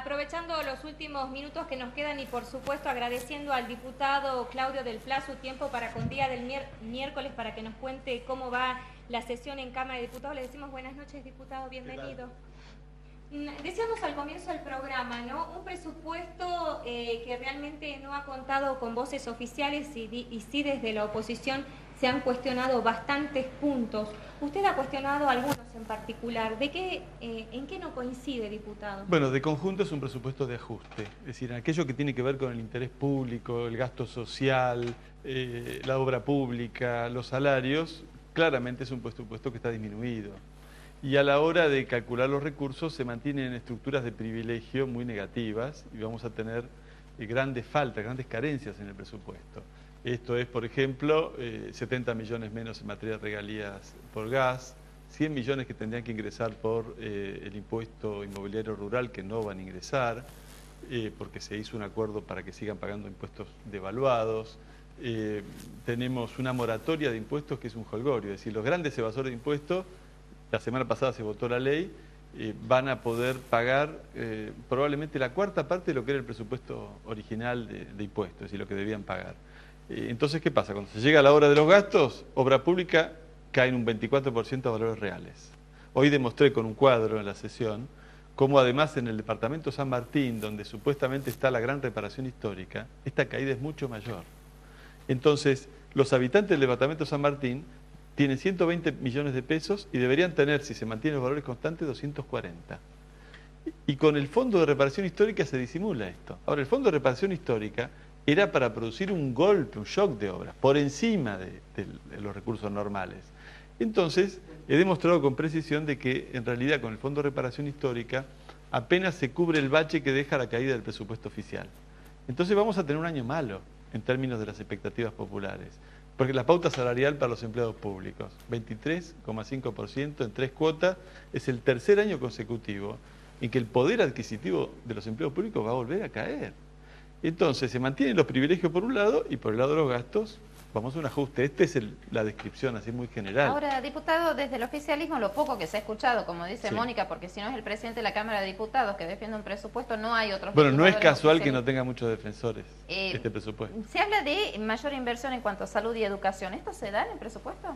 Aprovechando los últimos minutos que nos quedan y por supuesto agradeciendo al diputado Claudio del Pla su tiempo para con día del miércoles para que nos cuente cómo va la sesión en Cámara de Diputados. Le decimos buenas noches, diputado, bienvenido. Decíamos al comienzo del programa, ¿no? Un presupuesto que realmente no ha contado con voces oficiales y sí desde la oposición se han cuestionado bastantes puntos. Usted ha cuestionado algunos en particular. ¿En qué no coincide, diputado? Bueno, de conjunto es un presupuesto de ajuste. Es decir, aquello que tiene que ver con el interés público, el gasto social, la obra pública, los salarios, claramente es un presupuesto que está disminuido. Y a la hora de calcular los recursos se mantienen estructuras de privilegio muy negativas y vamos a tener grandes faltas, grandes carencias en el presupuesto. Esto es, por ejemplo, 70 millones menos en materia de regalías por gas, 100 millones que tendrían que ingresar por el impuesto inmobiliario rural que no van a ingresar, porque se hizo un acuerdo para que sigan pagando impuestos devaluados. Tenemos una moratoria de impuestos que es un jolgorio, es decir, los grandes evasores de impuestos, la semana pasada se votó la ley, van a poder pagar probablemente la cuarta parte de lo que era el presupuesto original de impuestos, es decir, lo que debían pagar. Entonces, ¿qué pasa? Cuando se llega a la hora de los gastos, obra pública cae en un 24% a valores reales. Hoy demostré con un cuadro en la sesión cómo además en el departamento San Martín, donde supuestamente está la gran reparación histórica, esta caída es mucho mayor. Entonces, los habitantes del departamento San Martín tienen 120 millones de pesos y deberían tener, si se mantienen los valores constantes, 240. Y con el Fondo de Reparación Histórica se disimula esto. Ahora, el Fondo de Reparación Histórica era para producir un golpe, un shock de obras, por encima de los recursos normales. Entonces, he demostrado con precisión de que en realidad con el Fondo de Reparación Histórica apenas se cubre el bache que deja la caída del presupuesto oficial. Entonces vamos a tener un año malo en términos de las expectativas populares, porque la pauta salarial para los empleados públicos, 23,5% en 3 cuotas, es el tercer año consecutivo en que el poder adquisitivo de los empleados públicos va a volver a caer. Entonces se mantienen los privilegios por un lado y por el lado de los gastos vamos a un ajuste. Esta es la descripción así muy general. Ahora, diputado, desde el oficialismo, lo poco que se ha escuchado, como dice Sí. Mónica, porque si no es el presidente de la Cámara de Diputados que defiende un presupuesto, no hay otros. Bueno, no es legisladores casual que oficialistas. no tenga muchos defensores este presupuesto. Se habla de mayor inversión en cuanto a salud y educación. ¿Esto se da en el presupuesto?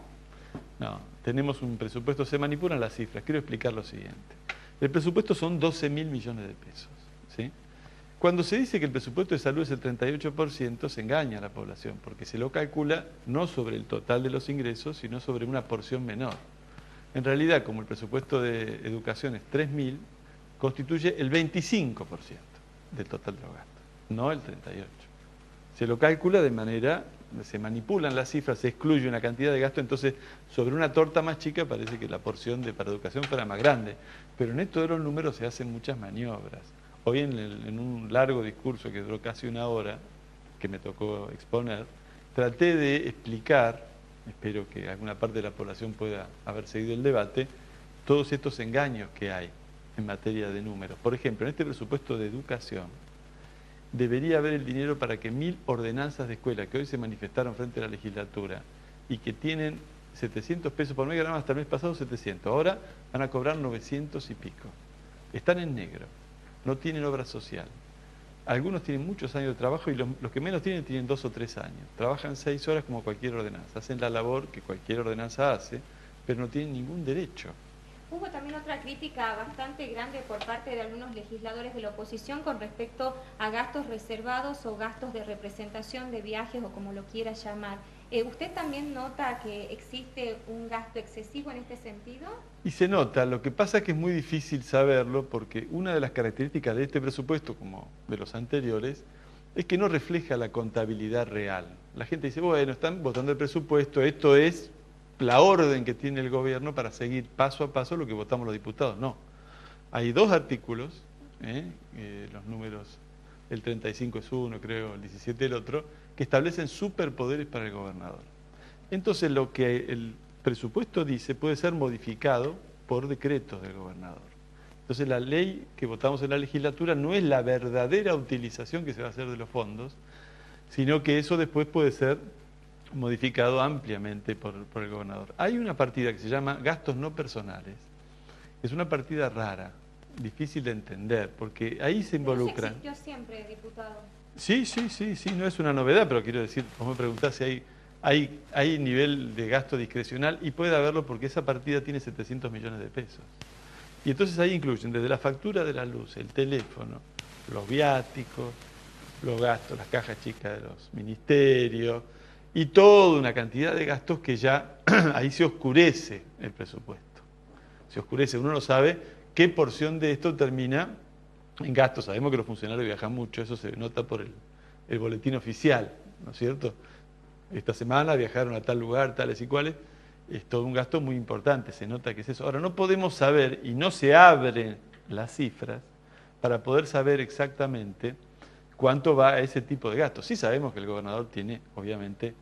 No, tenemos un presupuesto, se manipulan las cifras. Quiero explicar lo siguiente. El presupuesto son 12.000 millones de pesos, ¿sí? Cuando se dice que el presupuesto de salud es el 38%, se engaña a la población, porque se lo calcula no sobre el total de los ingresos, sino sobre una porción menor. En realidad, como el presupuesto de educación es 3.000, constituye el 25% del total de los gastos, no el 38%. Se lo calcula de manera, se manipulan las cifras, se excluye una cantidad de gasto, entonces sobre una torta más chica parece que la porción para educación fuera más grande, pero en esto de los números se hacen muchas maniobras. Hoy en un largo discurso que duró casi una hora, que me tocó exponer, traté de explicar, espero que alguna parte de la población pueda haber seguido el debate, todos estos engaños que hay en materia de números. Por ejemplo, en este presupuesto de educación, debería haber el dinero para que 1.000 ordenanzas de escuela que hoy se manifestaron frente a la legislatura y que tienen 700 pesos por mes, ganaban hasta el mes pasado 700, ahora van a cobrar 900 y pico. Están en negro. No tienen obra social. Algunos tienen muchos años de trabajo y los que menos tienen 2 o 3 años. Trabajan 6 horas como cualquier ordenanza. Hacen la labor que cualquier ordenanza hace, pero no tienen ningún derecho. Hubo también otra crítica bastante grande por parte de algunos legisladores de la oposición con respecto a gastos reservados o gastos de representación de viajes o como lo quiera llamar. ¿Usted también nota que existe un gasto excesivo en este sentido? Y se nota, lo que pasa es que es muy difícil saberlo porque una de las características de este presupuesto, como de los anteriores, es que no refleja la contabilidad real. La gente dice, bueno, están votando el presupuesto, esto es la orden que tiene el gobierno para seguir paso a paso lo que votamos los diputados. No, hay 2 artículos, los números, el 35 es uno, creo, el 17 el otro, que establecen superpoderes para el gobernador. Entonces lo que el presupuesto dice puede ser modificado por decretos del gobernador. Entonces la ley que votamos en la legislatura no es la verdadera utilización que se va a hacer de los fondos, sino que eso después puede ser modificado ampliamente por el gobernador. Hay una partida que se llama gastos no personales. Es una partida rara. difícil de entender, porque ahí se Pero eso involucran. existió siempre, diputado. Sí, no es una novedad, pero quiero decir, vos me preguntás si hay nivel de gasto discrecional, y puede haberlo porque esa partida tiene 700 millones de pesos. Y entonces ahí incluyen desde la factura de la luz, el teléfono, los viáticos, los gastos, las cajas chicas de los ministerios, y toda una cantidad de gastos que ya ahí se oscurece el presupuesto. Se oscurece, uno no sabe qué porción de esto termina en gastos. Sabemos que los funcionarios viajan mucho, eso se nota por el boletín oficial, ¿no es cierto? Esta semana viajaron a tal lugar, tales y cuales, es todo un gasto muy importante, se nota que es eso. Ahora, no podemos saber, y no se abren las cifras, para poder saber exactamente cuánto va a ese tipo de gastos. Sí sabemos que el gobernador tiene, obviamente,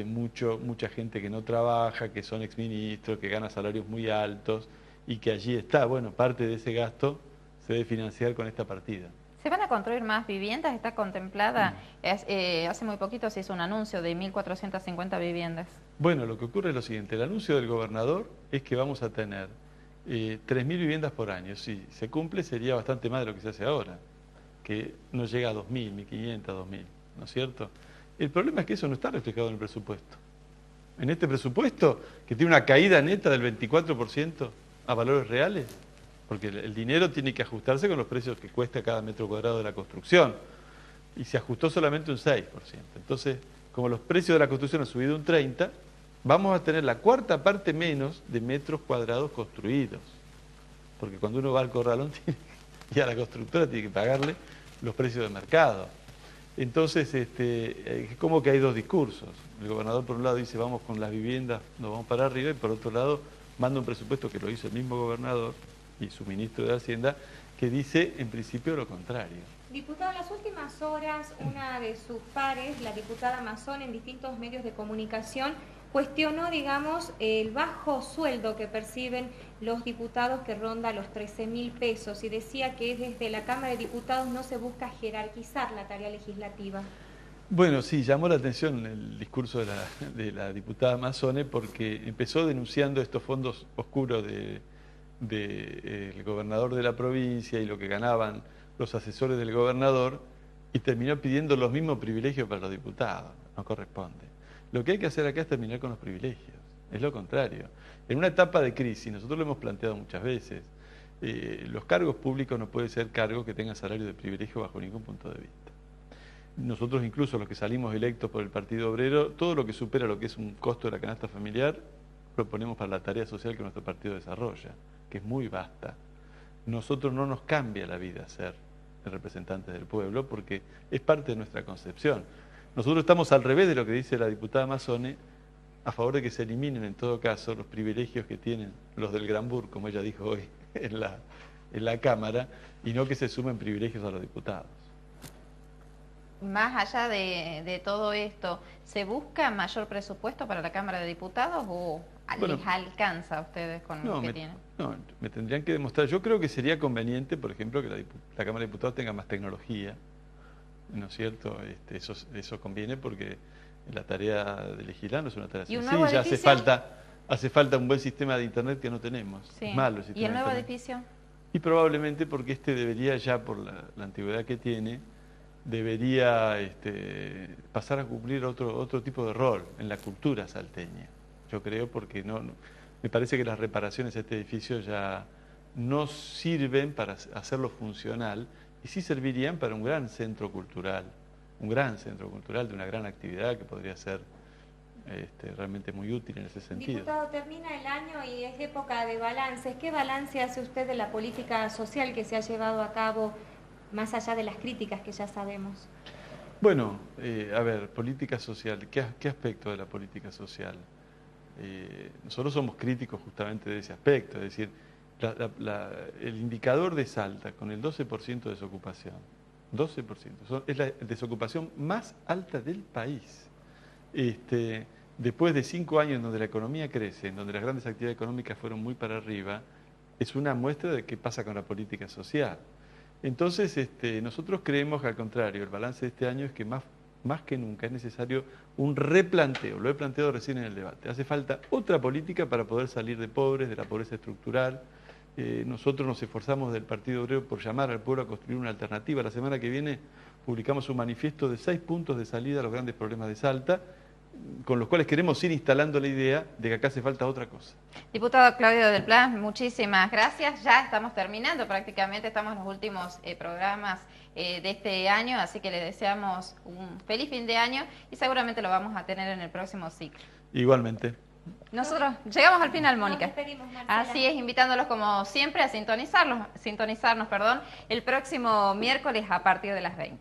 mucha gente que no trabaja, que son exministros, que gana salarios muy altos, y que allí está, bueno, parte de ese gasto se debe financiar con esta partida. ¿Se van a construir más viviendas? ¿Está contemplada? Hace muy poquito se hizo un anuncio de 1.450 viviendas. Bueno, lo que ocurre es lo siguiente, el anuncio del gobernador es que vamos a tener 3.000 viviendas por año. Si se cumple sería bastante más de lo que se hace ahora, que no llega a 2.000, 1.500, 2.000, ¿no es cierto? El problema es que eso no está reflejado en el presupuesto. En este presupuesto, que tiene una caída neta del 24% a valores reales, porque el dinero tiene que ajustarse con los precios que cuesta cada metro cuadrado de la construcción, y se ajustó solamente un 6%. Entonces, como los precios de la construcción han subido un 30%, vamos a tener la cuarta parte menos de metros cuadrados construidos, porque cuando uno va al corralón y a la constructora tiene que pagarle los precios de mercado. Entonces, es como que hay dos discursos. El gobernador por un lado dice vamos con las viviendas, nos vamos para arriba, y por otro lado manda un presupuesto que lo hizo el mismo gobernador y su ministro de Hacienda, que dice en principio lo contrario. Diputado, en las últimas horas, una de sus pares, la diputada Mazón, en distintos medios de comunicación, cuestionó, digamos, el bajo sueldo que perciben los diputados, que ronda los 13.000 pesos, y decía que desde la Cámara de Diputados no se busca jerarquizar la tarea legislativa. Bueno, sí, llamó la atención el discurso de la diputada Mazzone, porque empezó denunciando estos fondos oscuros del gobernador de la provincia y lo que ganaban los asesores del gobernador, y terminó pidiendo los mismos privilegios para los diputados. No corresponde. Lo que hay que hacer acá es terminar con los privilegios, es lo contrario. En una etapa de crisis, nosotros lo hemos planteado muchas veces, los cargos públicos no pueden ser cargos que tengan salario de privilegio bajo ningún punto de vista. Nosotros, incluso los que salimos electos por el Partido Obrero, todo lo que supera lo que es un costo de la canasta familiar, proponemos para la tarea social que nuestro partido desarrolla, que es muy vasta. Nosotros no nos cambia la vida ser representantes del pueblo, porque es parte de nuestra concepción. Nosotros estamos al revés de lo que dice la diputada Mazzone, a favor de que se eliminen en todo caso los privilegios que tienen los del Granbur, como ella dijo hoy en la Cámara, y no que se sumen privilegios a los diputados. Más allá de todo esto, ¿se busca mayor presupuesto para la Cámara de Diputados o les alcanza a ustedes con lo que tienen? No, me tendrían que demostrar. Yo creo que sería conveniente, por ejemplo, que la Cámara de Diputados tenga más tecnología, ¿no es cierto? Eso conviene, porque la tarea de legislar no es una tarea sencilla. Hace falta un buen sistema de Internet que no tenemos. Sí. Es malo el sistema. ¿Y el nuevo de Internet. edificio? Y probablemente porque debería, ya por la antigüedad que tiene, debería pasar a cumplir otro tipo de rol en la cultura salteña. Yo creo, porque me parece que las reparaciones a este edificio ya no sirven para hacerlo funcional, y sí servirían para un gran centro cultural de una gran actividad que podría ser realmente muy útil en ese sentido. Diputado, termina el año y es época de balances. ¿Qué balance hace usted de la política social que se ha llevado a cabo, más allá de las críticas que ya sabemos? Bueno, a ver, política social, ¿qué aspecto de la política social? Nosotros somos críticos justamente de ese aspecto, es decir, el indicador de Salta con el 12% de desocupación, 12%, es la desocupación más alta del país. Después de 5 años en donde la economía crece, en donde las grandes actividades económicas fueron muy para arriba, es una muestra de qué pasa con la política social. Entonces, nosotros creemos que, al contrario, el balance de este año es que más que nunca es necesario un replanteo. Lo he planteado recién en el debate. Hace falta otra política para poder salir de pobres, de la pobreza estructural, Nosotros nos esforzamos del Partido Obrero por llamar al pueblo a construir una alternativa. La semana que viene publicamos un manifiesto de 6 puntos de salida a los grandes problemas de Salta, con los cuales queremos ir instalando la idea de que acá hace falta otra cosa. Diputado Claudio Del Plas, muchísimas gracias. Ya estamos terminando prácticamente, estamos en los últimos programas de este año, así que le deseamos un feliz fin de año y seguramente lo vamos a tener en el próximo ciclo. Igualmente. Nosotros llegamos al final, Mónica. Nos despedimos, Marcela. Así es, invitándolos como siempre a sintonizarnos, el próximo miércoles a partir de las 20.